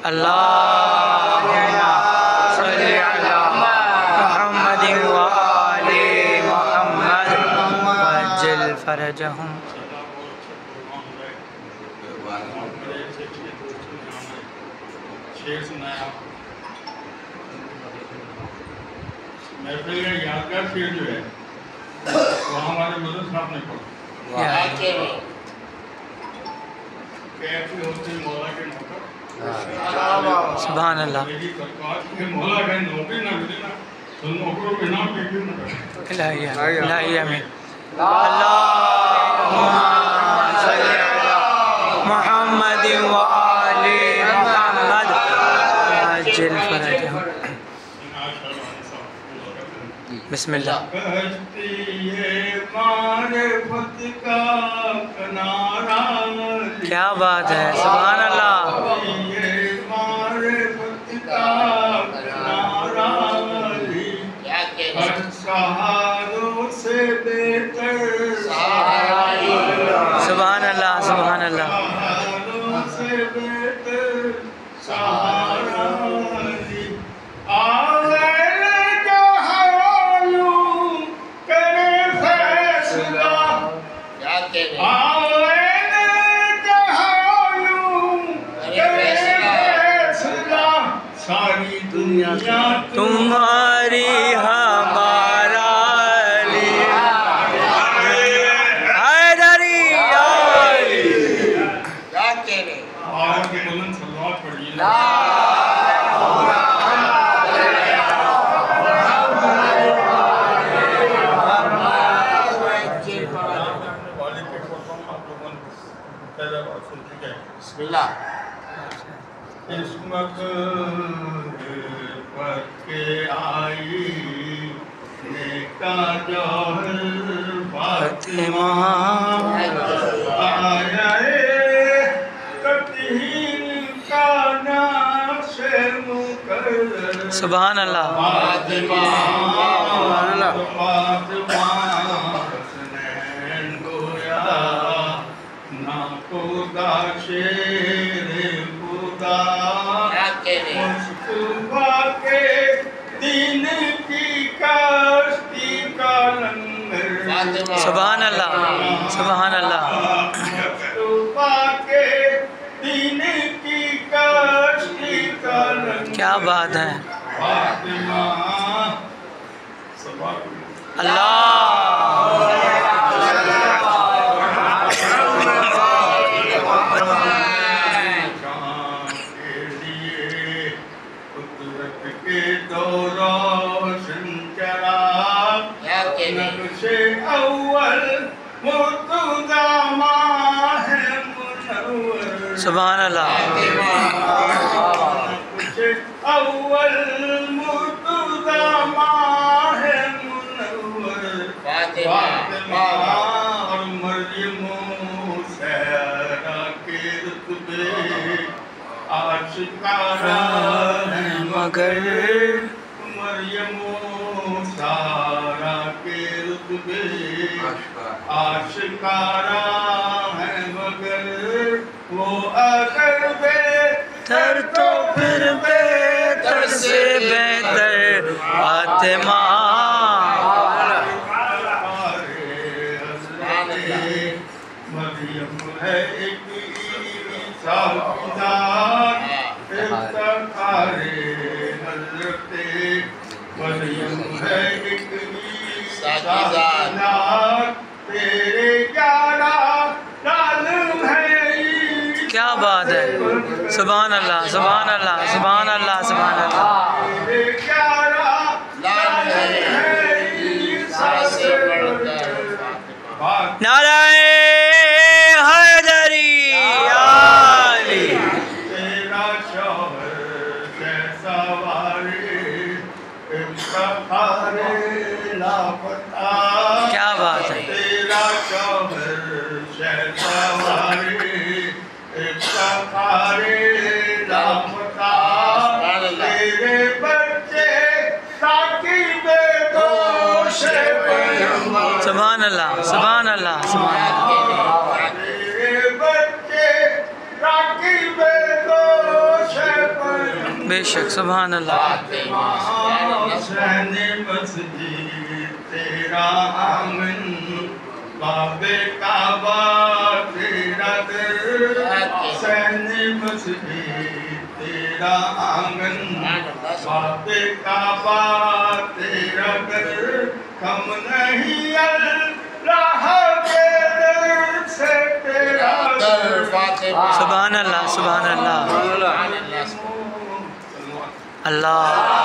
अल्लाहुम्मा सल्ली अला मुहम्मदिन व आलि मुहम्मद वअज्जिल फरजहुम। शेर सुनाया महफिल का यादगार शेर जो है वो हमारे मदद साहब ने पढ़ा। कैसे होते मौला के नौकर, सुभान अल्लाह। सरकार के मौला के नौकर ना मिले ना तो नौकरों के नाम पे क्यों ना इलाही आमीन। अल्लाहुम्मा सल्ली अला मुहम्मदिन व आलि मुहम्मद वअज्जिल फरजहुम। बिस्मिल्लाह। क्या बात है, सुभान अल्लाह। सुभान अल्लाह, सुभान अल्लाह। सारी दुनिया तुम्हारी हमारा अली हैदरी अली। क्या कह रहे और के बुलंद सल्लल्लाहु पढ़िए। बिस्मिल्लाह। किस्मत पर के आई नेका जौहर फातिमा आया कतीन का नाम से मुकर्रर। सुभान अल्लाह। फातिमा फातिमा हसनैन गोया ना खुदा शेर खुदा मुस्तफा के दीन की कश्ती का लंगर। सुभान अल्लाह, सुभान अल्लाह। मुस्तफा के दीन की कश्ती का लंगर। क्या बात है, फातिमा अल्लाह। सुभान अल्लाह। अव्वल मुर्तज़ा माह मुनव्वर फातिमा और मरियम सहरा के रुतबे आशिकारा है मगर मरियम सारा के रुतबे आशिकारा है मगर वो अगर बेहतर तो फिर बेहतर से बेहतर फातिमा। मरियम है एक साहिदार हज़रते मरियम है एक साहिदार तेरे 11 लाल है। क्या बात है, सुभान अल्लाह, सुभान अल्लाह, सुभान अल्लाह, सुभान अल्लाह। नाराए हैदरी अली। तेरा शौहर जैसा वारे इफ्तिखारे लापता। क्या बात है, तेरा शौहर जैसा वारे इफ्तिखारे लापता। तेरे बच्चे साकिबे दोष सुभान अल्लाह, सुभान अल्लाह, सुभान अल्लाह। तेरे बच्चे साकिबे दोष बेशक सुभान अल्लाह हुसैन मस्जिद तेरा आंगन बाबे काबा तेरा दर हुसैन मस्जिद तेरा आंगन बाबे काबा तेरा दर कम नहीं अल्लाह के दर से तेरा दर सुभान अल्लाह अल्लाह